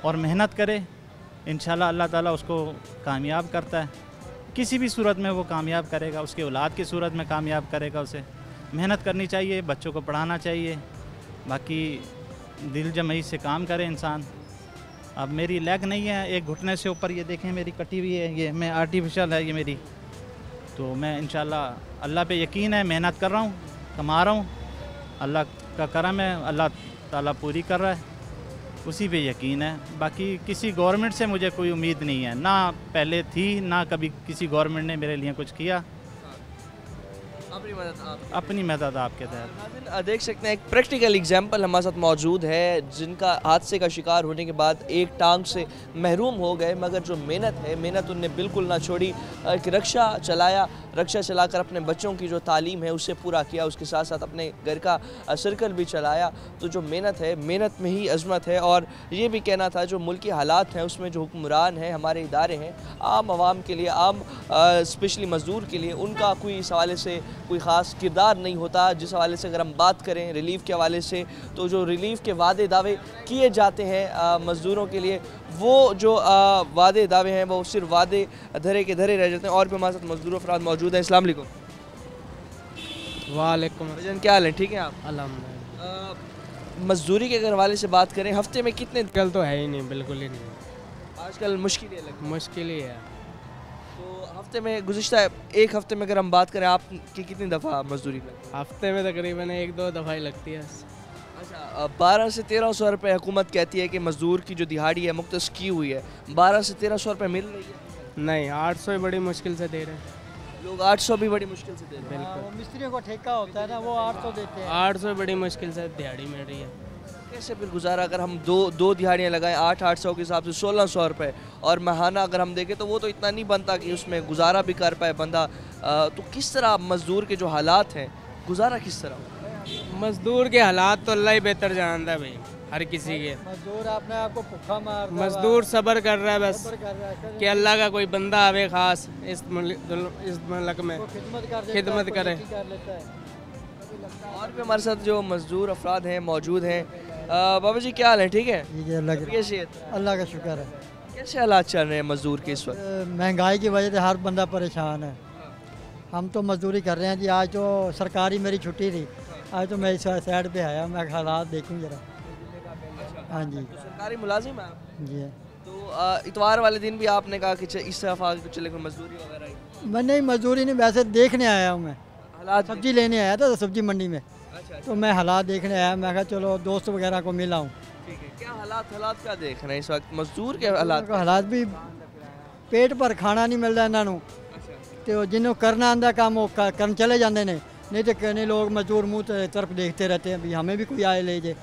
और मेहनत करे। इंशाल्लाह अल्लाह ताला उसको कामयाब करता है, किसी भी सूरत में वो कामयाब करेगा, उसके औलाद की सूरत में कामयाब करेगा। उसे मेहनत करनी चाहिए, बच्चों को पढ़ाना चाहिए, बाकी दिल जमई से काम करे इंसान। अब मेरी लेग नहीं है, एक घुटने से ऊपर ये देखें मेरी कटी हुई है, ये मैं आर्टिफिशियल है ये मेरी। तो मैं इंशाल्लाह अल्लाह पे यकीन है, मेहनत कर रहा हूँ, कमा रहा हूँ, अल्लाह का करम है, अल्लाह ताला पूरी कर रहा है। उसी पे यकीन है। बाकी किसी गवर्नमेंट से मुझे कोई उम्मीद नहीं है, ना पहले थी ना कभी किसी गवर्नमेंट ने मेरे लिए कुछ किया। अपनी मदद आपके तहत। नाज़रीन, देख सकते हैं एक प्रैक्टिकल एग्जांपल हमारे साथ मौजूद है, जिनका हादसे का शिकार होने के बाद एक टांग से महरूम हो गए, मगर जो मेहनत उनने बिल्कुल ना छोड़ी। एक रक्षा चलाकर अपने बच्चों की जो तालीम है उससे पूरा किया, उसके साथ साथ अपने घर का सर्कल भी चलाया। तो जो मेहनत में ही अजमत है। और ये भी कहना था जो मुल्की हालात हैं उसमें जो हुक्मरान हैं, हमारे इदारे हैं, आम आवाम के लिए, आम स्पेशली मज़दूर के लिए उनका कोई इस हवाले से कोई ख़ास किरदार नहीं होता। जिस हवाले से अगर हम बात करें रिलीफ़ के हवाले से, तो जो रिलीफ़ के वादे दावे किए जाते हैं मज़दूरों के लिए, वो जो वादे दावे हैं वो सिर्फ वादे धरे के धरे रह जाते हैं। और भी हमारे साथ मज़दूर अफराद मौजूद हैं। अस्सलाम वालेकुम। वालेकुम। भाईजान क्या हाल है, ठीक है आप? अल्हम्दुलिल्लाह। मज़दूरी के अगर हवाले से बात करें, हफ्ते में कितने कल तो है ही नहीं, बिल्कुल ही नहीं, आजकल मुश्किल है? मुश्किल ही है। तो हफ्ते में गुज़िश्ता एक हफ्ते में अगर हम बात करें आपकी कितनी दफ़ा मज़दूरी लगती है? हफ्ते में तकरीबन 1-2 दफ़ा ही लगती है। अच्छा, 12 से 1300 रुपये हुकूमत कहती है कि मज़दूर की जो दिहाड़ी है मुख्तस की हुई है, 12 से 1300 रुपये मिल रही है? नहीं, 800 ही बड़ी मुश्किल से दे रहे हैं लोग, 800 भी बड़ी मुश्किल से दे रहे हैं। बिल्कुल, मिस्त्रियों को ठेका होता है ना, वो 800 देते हैं। 800 बड़ी मुश्किल से दिहाड़ी मिल रही है। कैसे फिर गुजारा? अगर हम दो दिहाड़ियाँ लगाएं 800 के हिसाब से 1600 रुपये, और महाना अगर हम देखें तो वो तो इतना नहीं बनता कि उसमें गुजारा भी कर पाए बंदा। तो किस तरह मज़दूर के जो हालात हैं, गुजारा किस तरह? मजदूर के हालात तो अल्लाह ही बेहतर जानता है भाई, हर किसी के। मजदूर अपने आप को भूखा मार, मजदूर सब्र कर रहा है बस कि अल्लाह का कोई बंदा आवे ख़ास इस मुल्क में खिदमत करे। और भी हमारे साथ जो मज़दूर अफराद हैं मौजूद हैं। बाबा जी क्या हाल है, ठीक है? अल्लाह का शुक्र है। कैसे हालात चल रहे हैं मज़दूर के इस वक्त? महंगाई की वजह से हर बंदा परेशान है। हम तो मजदूरी कर रहे हैं जी। आज तो सरकारी मेरी छुट्टी थी, आज तो मैं इस साइड पे आया, मैं हालात देखूँ जरा। हाँ जी, तो सरकारी मुलाजिम है आप? जी। तो इतवार वाले दिन भी आपने कहा कि इस तरफ आगे चले कोई मजदूरी वगैरह ही? मैं नहीं, मजदूरी नहीं, वैसे देखने आया हूँ मैं। हालात सब्जी लेने आया था सब्जी मंडी में, अच्छा, तो मैं हालात देखने आया। मैं कहा चलो दोस्त वगैरह को मिला हूँ। ठीक है। क्या हालात क्या देख रहे हैं इस वक्त मजदूर के हालात? हालात भी पेट पर खाना नहीं मिलता इन्हों, तो जिन्होंने करना आंदा काम वो करन चले जाते हैं, नहीं तो कहने लोग मजदूर मुँह तरफ देखते रहते हैं भी हमें भी कोई आए ले जाए।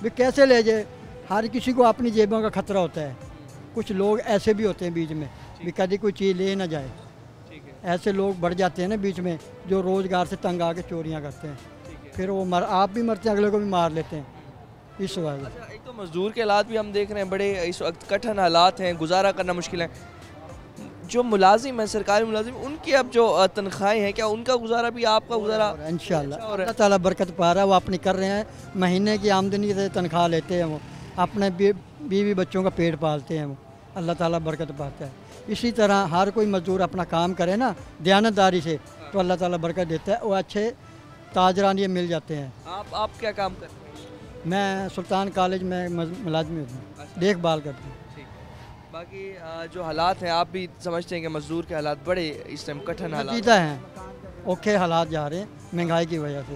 भी कैसे ले जाए? हर किसी को अपनी जेबों का खतरा होता है। कुछ लोग ऐसे भी होते हैं बीच में भी कभी कोई चीज़ ले ना जाए। ऐसे लोग बढ़ जाते हैं ना बीच में, जो रोज़गार से तंग आके चोरियां करते हैं, फिर वो आप भी मरते हैं, अगले को भी मार लेते हैं। इस वजह अच्छा, एक तो मजदूर के हालात भी हम देख रहे हैं, बड़े इस वक्त कठिन हालात हैं, गुजारा करना मुश्किल है। जो मुलाजिम है, सरकारी मुलाजिम, उनकी अब जो तनख्वाहें हैं, क्या उनका गुजारा भी आपका गुजारा? इंशाल्लाह अल्लाह ताला बरकत पा रहा है, वो अपनी कर रहे हैं। महीने की आमदनी से तनख्वाह लेते हैं, वो अपने बीवी बच्चों का पेट पालते हैं, वो अल्लाह ताला बरकत पाता है। इसी तरह हर कोई मजदूर अपना काम करे ना दयानतदारी से, तो अल्लाह ताला बरकत देता है, वो अच्छे ताजरानिये मिल जाते हैं। आप क्या काम करते हैं? मैं सुल्तान कॉलेज में मुलाजिम हूँ, देखभाल करती हूँ। बाकी जो हालात हैं, आप भी समझते हैं कि मजदूर के हालात बड़े इस टाइम कठिन हालात हैं, औखे हालात जा रहे हैं महंगाई की वजह से।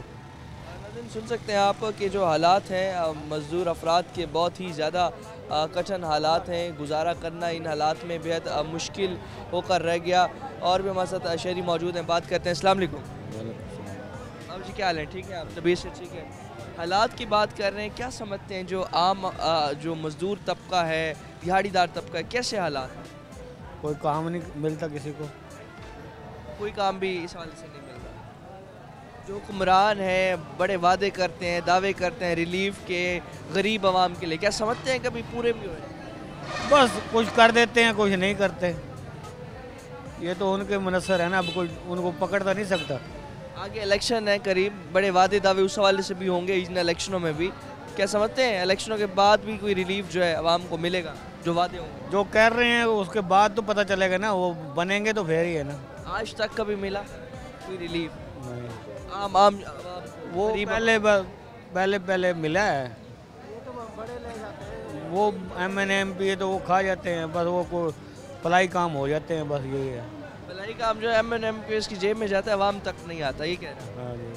सुन सकते हैं आप कि जो हालात हैं मजदूर अफराद के बहुत ही ज़्यादा कठिन हालात हैं, गुजारा करना इन हालात में बेहद मुश्किल होकर रह गया। और भी हमारे साथ शहरी मौजूद हैं, बात करते हैं। अस्सलाम वालेकुम। अब जी क्या हाल है, ठीक है? आप तबीयत से ठीक है? हालात की बात कर रहे हैं, क्या समझते हैं जो आम जो मज़दूर तबका है, दिहाड़ीदार तबका है, कैसे हालात हैं? कोई काम नहीं मिलता किसी को, कोई काम भी इस हाल से नहीं मिलता। जो हुक्मरान हैं बड़े वादे करते हैं, दावे करते हैं रिलीफ के गरीब आवाम के लिए, क्या समझते हैं कभी पूरे भी हुए? बस कुछ कर देते हैं, कुछ नहीं करते। ये तो उनके मुनसर है ना, अब कोई उनको पकड़ तो नहीं सकता। आगे इलेक्शन है करीब, बड़े वादे दावे उस हवाले से भी होंगे इन इलेक्शनों में भी। क्या समझते हैं इलेक्शनों के बाद भी कोई रिलीफ जो है आवाम को मिलेगा, जो वादे होंगे? जो कह रहे हैं उसके बाद तो पता चलेगा ना, वो बनेंगे तो फिर ही है ना। आज तक कभी मिला कोई रिलीफ? आम वो पहले मिला है, वो MNMP है तो वो खा जाते हैं, बस वो को भलाई काम हो जाते हैं, बस यही है। भलाई काम जो MNMP की जेब में जाता है, आवाम तक नहीं आता, ये कह रहे हैं। हाँ जी।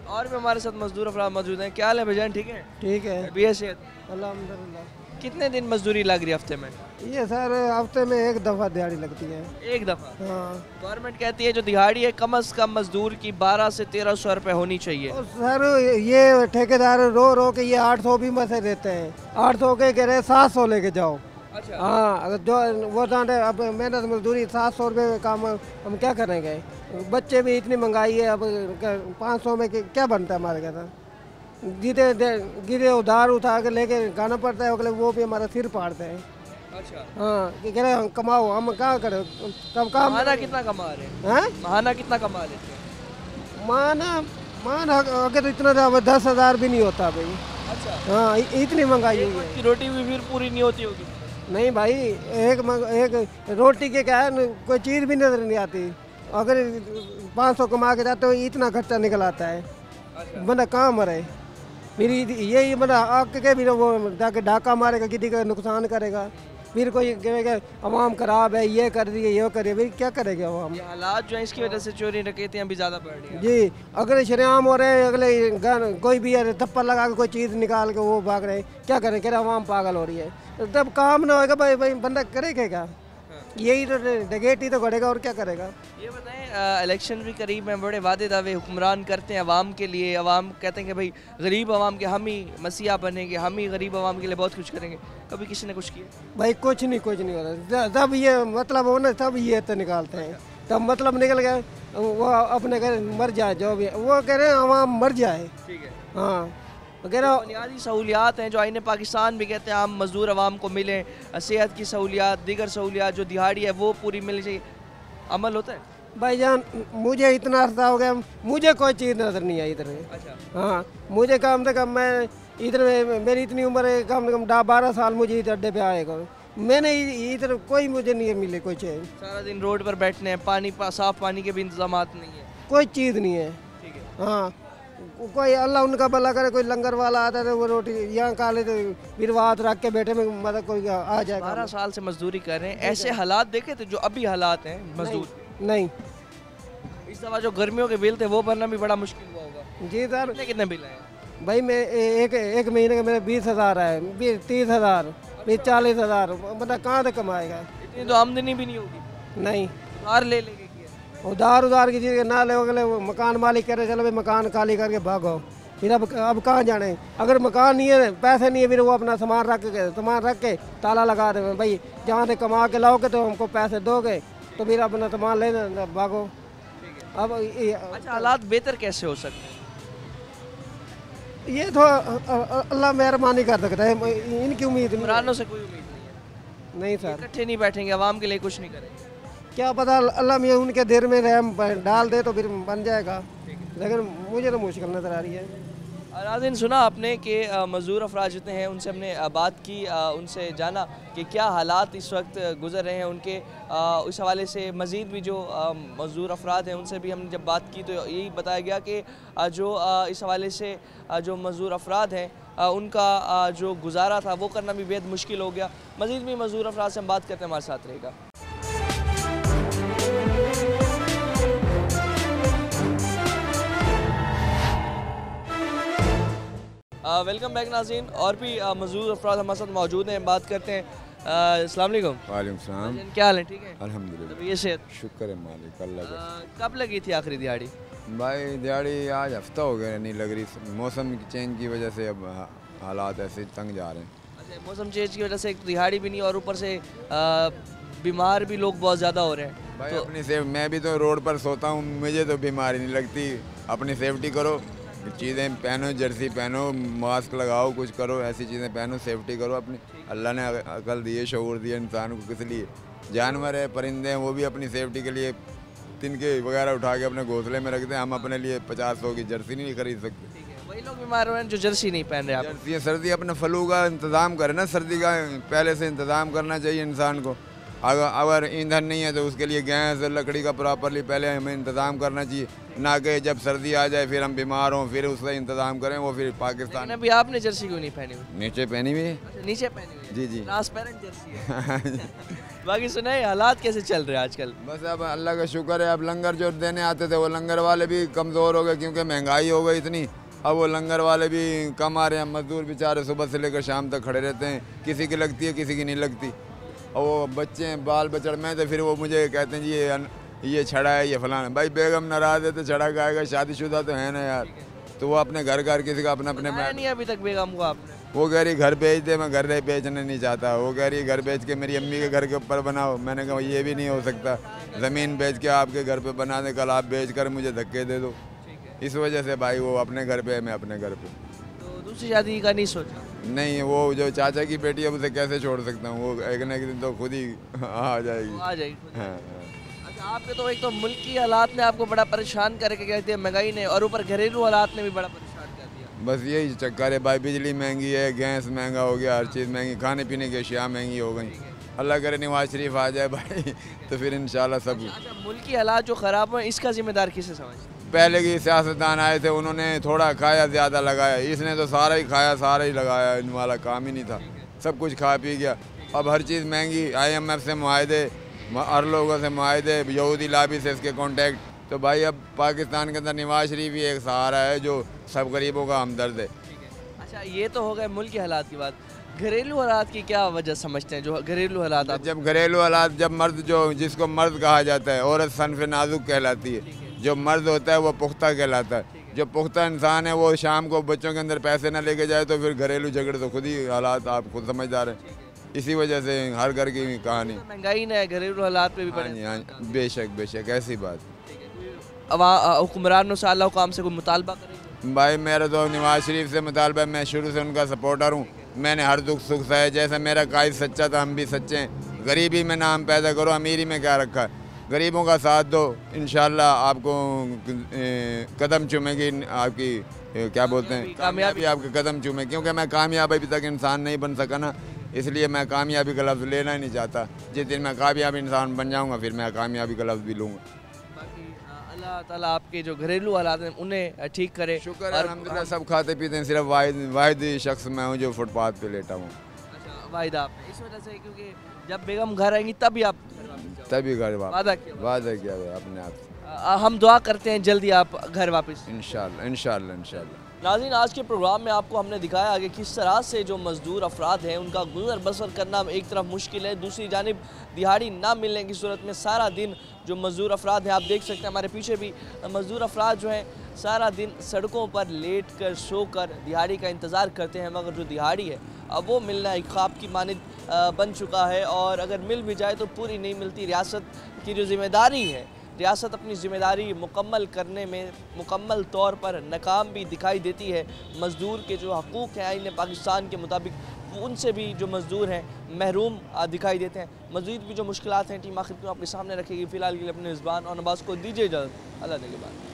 और भी हमारे साथ मजदूर अफराद मौजूद हैं। क्या हाल है भाईजान, ठीक है? ठीक है, अभी है सेहत? अल्हम्दुलिल्लाह। कितने दिन मजदूरी लग रही है हफ्ते में? ये सर हफ्ते में एक दफ़ा दिहाड़ी लगती है। एक दफ़ा? हाँ। गवर्नमेंट कहती है जो दिहाड़ी है कम से कम मजदूर की 12 से 1300 रुपए होनी चाहिए। और सर ये ठेकेदार रो रो के ये 800 भी मसे देते हैं, 800 के कह रहे 700 लेके जाओ। अच्छा। हाँ, अगर जो वो जाने अब मेहनत मजदूरी 700 रुपये का काम हम क्या करेंगे? बच्चे भी इतनी महंगाई है, अब 500 में क्या बनता है हमारे घर? गिरे उधार उठा के लेके गाना पड़ता है, अगले वो भी हमारा सिर फाड़ते हैं। अच्छा। हाँ, कि कह रहे हम कमाओ, हम कहाँ करें तब काम। महाना कितना कमा रहे हैं? हैं? महाना कितना कमा लेते हैं? माना अगर इतना 10,000 भी नहीं होता भाई। अच्छा। हाँ, इतनी महंगाई एक हुई वक्त है। की रोटी भी फिर पूरी नहीं होती होगी? नहीं भाई, एक रोटी के क्या है, कोई चीज़ भी नजर नहीं आती। अगर 500 कमा के जाते हो इतना खर्चा निकल आता है। बंदा कहाँ मरे? फिर यही बंदा आके के भी वो जाके डाका मारेगा, किसी का नुकसान करेगा, फिर कोई कहेगा अवाम खराब है, ये कर दिए ये कर दिए, फिर क्या करेगा अवाम? ये हालात जो है इसकी वजह से चोरी डकैतियां भी ज़्यादा बढ़ रही हैं। जी, अगर शरेआम हो रहे हैं, अगले कोई भी थप्पड़ लगा के कोई चीज़ निकाल के वो भाग रहे हैं, क्या करें? कह रहे अवाम पागल हो रही है। तब काम ना होगा भाई बंदा करेगा क्या? यही तो डकैती तो बढ़ेगा और क्या करेगा? ये बताएं, इलेक्शन भी करीब में, बड़े वादे दावे हुक्मरान करते हैं अवाम के लिए। अवाम कहते हैं कि भाई गरीब अवाम के हम ही मसीहा बनेंगे, हम ही गरीब अवाम के लिए बहुत कुछ करेंगे। कभी किसी ने कुछ किया? भाई कुछ नहीं हो रहा। तब ये मतलब हो ना, तब ये तो निकालते हैं, तब मतलब निकल गया वो अपने घर मर जाए, जो भी वो कह रहे हैं अवाम मर जाए। ठीक है। हाँ, वगैरह बुनियादी सहूलियात हैं जो आईने पाकिस्तान भी कहते हैं हम मजदूर अवाम को मिलें, सेहत की सहूलियात, दीगर सहूलियात जो दिहाड़ी है वो पूरी मिलनी चाहिए। अमल होता है? भाईजान मुझे इतना अर्सा हो गया, मुझे कोई चीज़ नजर नहीं आई इधर। अच्छा। हाँ, मुझे कम से कम मैं इधर मेरी इतनी उम्र है, कम से कम 12 साल मुझे इधर अड्डे पे आएगा, मैंने इधर कोई मुझे नहीं मिले कोई चीज़। सारा दिन रोड पर बैठने हैं, साफ पानी के भी इंतजाम नहीं है? कोई चीज़ नहीं है। ठीक है। हाँ, कोई अल्लाह उनका भला करे, कोई लंगर वाला आता है वो रोटी यहाँ खा लेते, फिर बात रख के बैठे में मतलब कोई आ जाएगा। 12 साल से मजदूरी कर रहे हैं, ऐसे हालात देखे थे जो अभी हालात हैं मजदूर? नहीं। इस दफा जो गर्मियों के बिल थे वो भरना भी बड़ा मुश्किल हुआ होगा। जी सर। कितने बिल आए? भाई मैं एक महीने के मेरे 20,000 है, 30,000, फिर 40,000, मतलब कहाँ से कमाएगा? इतनी तो आमदनी भी नहीं होगी। नहीं, उधार ले लेके उधार की चीज़ ना ले, अगले मकान मालिक कह रहे चलो भाई मकान खाली करके भागो, फिर अब कहाँ जाने? अगर मकान नहीं है, पैसे नहीं है, फिर वो अपना सामान रख के ताला लगा दे, भाई जहाँ से कमा के लाओगे तो हमको पैसे दोगे, तो फिर अपना सामान ले भागो। अब अच्छा, हालात बेहतर कैसे हो सकते हैं? ये तो अल्लाह मेहरबानी कर सकता है, इनकी उम्मीद नहीं। से कोई उम्मीद नहीं है? नहीं सर, इकट्ठे नहीं बैठेंगे, आवाम के लिए कुछ नहीं करेंगे? क्या पता, अल्लाह मियाँ उनके दिल में रहम डाल दे तो फिर बन जाएगा, लेकिन मुझे तो मुश्किल नज़र आ रही है। नाज़रीन, सुना आपने कि मज़दूर अफराद जितने हैं उनसे हमने बात की, उनसे जाना कि क्या हालात इस वक्त गुजर रहे हैं उनके। इस हवाले से मज़ीद भी जो मज़दूर अफराद हैं उनसे भी हमने जब बात की तो यही बताया गया कि जो इस हवाले से जो मज़दूर अफराद हैं उनका जो गुजारा था वो करना भी बेहद मुश्किल हो गया। मज़ीद भी मज़दूर अफराद से हम बात करते हैं, हमारे साथ रहेगा। वेलकम बैक नाज़रीन, और भी मज़दूर अफराद हमारे साथ मौजूद हैं, बात करते हैं। अस्सलाम वालेकुम। वालेकुम सलाम। क्या हाल है? ठीक है अल्हम्दुलिल्लाह। तो ये सेहत? शुक्र है मालिक अल्लाह का। कब लगी थी आखिरी दिहाड़ी? भाई दिहाड़ी आज हफ्ता हो गया नहीं लग रही, मौसम की चेंज की वजह से अब हालात ऐसे तंग जा रहे हैं। अच्छा, मौसम चेंज की वजह से एक दिहाड़ी भी नहीं और ऊपर से बीमार भी लोग बहुत ज़्यादा हो रहे हैं। भाई तो अपनी मैं भी तो रोड पर सोता हूँ, मुझे तो बीमारी नहीं लगती। अपनी सेफ्टी करो, चीज़ें पहनो, जर्सी पहनो, मास्क लगाओ, कुछ करो, ऐसी चीज़ें पहनो, सेफ्टी करो अपनी। अल्लाह ने अकल दी है, शऊर दिया इंसान को, किस लिए? जानवर है, परिंदे हैं, वो भी अपनी सेफ्टी के लिए तिनके वगैरह उठा के अपने घोंसले में रखते हैं। हम अपने लिए 50-100 की जर्सी नहीं खरीद सकते। वही लोग बीमार हो रहे हैं जो जर्सी नहीं पहन रहे। जर्सी सर्दी, अपने फ्लू का इंतज़ाम करें ना, सर्दी का पहले से इंतज़ाम करना चाहिए इंसान को। अगर ईंधन नहीं है तो उसके लिए गैस लकड़ी का प्रॉपरली पहले हमें इंतज़ाम करना चाहिए, ना कि जब सर्दी आ जाए फिर हम बीमार हों फिर उसका इंतज़ाम करें। वो फिर पाकिस्तान। अभी आपने जर्सी क्यों नहीं पहनी हुई? नीचे पहनी हुई है। अच्छा, नीचे पहनी हुई है। जी जी, ट्रांसपेरेंट जर्सी है। बाकी सुनाए हालात कैसे चल रहे हैं आजकल? बस अब अल्लाह का शुक्र है। अब लंगर जो देने आते थे वो लंगर वाले भी कमज़ोर हो गए क्योंकि महंगाई हो गई इतनी। अब वो लंगर वाले भी कम आ रहे हैं। मजदूर बेचारे सुबह से लेकर शाम तक खड़े रहते हैं, किसी की लगती है किसी की नहीं लगती। और वो बच्चे हैं बाल बचड़ में, तो फिर वो मुझे कहते हैं जी ये छड़ा है ये फलाना। भाई बेगम नाराज़ है तो छड़ा खाएगा, शादीशुदा तो है ना यार। तो वो अपने घर किसी का अपने नहीं अभी तक बेगम को आपने? वो कह रही घर बेच दे, मैं घर नहीं बेचने नहीं चाहता। वो कह रही घर बेच के मेरी अम्मी के घर के ऊपर बनाओ। मैंने कहा ये भी नहीं हो सकता, ज़मीन बेच के आपके घर पे बना दे, कल आप बेच कर मुझे धक्के दे दो। इस वजह से भाई वो अपने घर पे है, मैं अपने घर पे। तो दूसरी शादी का नहीं सोचा? नहीं, वो जो चाचा की बेटी है उसे कैसे छोड़ सकता हूँ, वो एक न एक दिन तो खुद ही आ जाएगी। आ जाएगी। हाँ। अच्छा, आपके तो एक तो मुल्की हालात ने आपको बड़ा परेशान करके कहते हैं, महंगाई ने, और ऊपर घरेलू हालात ने भी बड़ा परेशान कर दिया। बस यही चक्कर है भाई। बिजली महंगी है, गैस महंगा हो गया, हर चीज़ महंगी, खाने पीने की अशिया महंगी हो गई। अल्लाह करे नवाज शरीफ आ जाए भाई तो फिर इंशाल्लाह सब। अच्छा, मुल्की हालात जो ख़राब हुए इसका जिम्मेदार किसे समझते? पहले की सियासतदान आए थे, उन्होंने थोड़ा खाया ज़्यादा लगाया। इसने तो सारा ही खाया सारा ही लगाया, इन वाला काम ही नहीं था। सब कुछ खा पी गया। अब हर चीज़ महंगी, IMF से मुआहदे, हर लोगों से मुआहदे, यहूदी लाबी से इसके कॉन्टेक्ट। तो भाई अब पाकिस्तान के अंदर नवाज शरीफ ही एक सहारा है जो सब गरीबों का हमदर्द है। अच्छा, ये तो हो गए मुल्की हालात की बात। घरेलू हालात की क्या वजह समझते हैं? जो घरेलू हालात, जब घरेलू हालात, जब मर्द जिसको मर्द कहा जाता है, औरत सनफ नाजुक कहलाती है। जो मर्द होता है वो पुख्ता कहलाता है। जो पुख्ता इंसान है वो शाम को बच्चों के अंदर पैसे ना लेके जाए तो फिर घरेलू झगड़े तो खुद ही हालात आप खुद समझदार हैं। इसी वजह से हर घर की कहानी। महंगाई ने घरेलू हालात पे भी पड़े। हाँ, बेशक बेशक, ऐसी बात। हुक्मरानों से अल्लाह काम से कोई मुतालबा करेंगे? भाई मेरा तो नवाज शरीफ से मुतालबा, मैं शुरू से उनका सपोर्टर हूँ। मैंने हर दुख सुख सहे, जैसे मेरा कायद सच्चा था हम भी सच्चे हैं। गरीबी में नाम पैदा करो, अमीरी में क्या रखा है। गरीबों का साथ दो, इंशाल्लाह आपको कदम चूमेगी आपकी, क्या बोलते हैं, कामयाबी आपके कदम चूमे। क्योंकि मैं कामयाब अभी तक इंसान नहीं बन सका ना, इसलिए मैं कामयाबी का लफ्ज़ लेना ही नहीं चाहता। जिस दिन मैं कामयाब इंसान बन जाऊँगा फिर मैं कामयाबी का लफ्ज़ भी लूँगा। बाकी अल्लाह ताला आपके जो घरेलू हालात हैं उन्हें ठीक करे। शुक्र है अल्हम्दुलिल्लाह, सब खाते पीते हैं, सिर्फ वाहिद शख्स मैं हूँ जो फुटपाथ पे लेटा हूँ। अच्छा, वाहिद आप इस वजह से, क्योंकि जब बेगम घर आएंगी तभी आप तभी घर वादा किया अपने आप से। हम दुआ करते हैं जल्दी आप घर वापस इंशाल्लाह इंशाल्लाह इंशाल्लाह। नाज़रीन, आज के प्रोग्राम में आपको हमने दिखाया कि किस तरह से जो मज़दूर अफराद हैं उनका गुजर बसर करना एक तरफ मुश्किल है, दूसरी जानिब दिहाड़ी ना मिलने की सूरत में सारा दिन जो मज़दूर अफराद हैं, आप देख सकते हैं हमारे पीछे भी मज़दूर अफराद जो हैं सारा दिन सड़कों पर लेट कर सो कर दिहाड़ी का इंतज़ार करते हैं। मगर जो दिहाड़ी है अब वो मिलना एक ख्वाब की मानिद बन चुका है, और अगर मिल भी जाए तो पूरी नहीं मिलती। रियासत की जो ज़िम्मेदारी है, रियासत अपनी ज़िम्मेदारी मुकम्मल करने में मुकम्मल तौर पर नाकाम भी दिखाई देती है। मज़दूर के जो हकूक़ हैं आईन पाकिस्तान के मुताबिक उनसे भी जो मज़दूर हैं महरूम दिखाई देते हैं। मज़ीद भी जो मुश्किलात हैं टीम आखिर क्यों आपके सामने रखेगी। फ़िलहाल के लिए अपने ज़बान और नवाज़ को दीजिए इजाज़त। अल्लाह के बाद।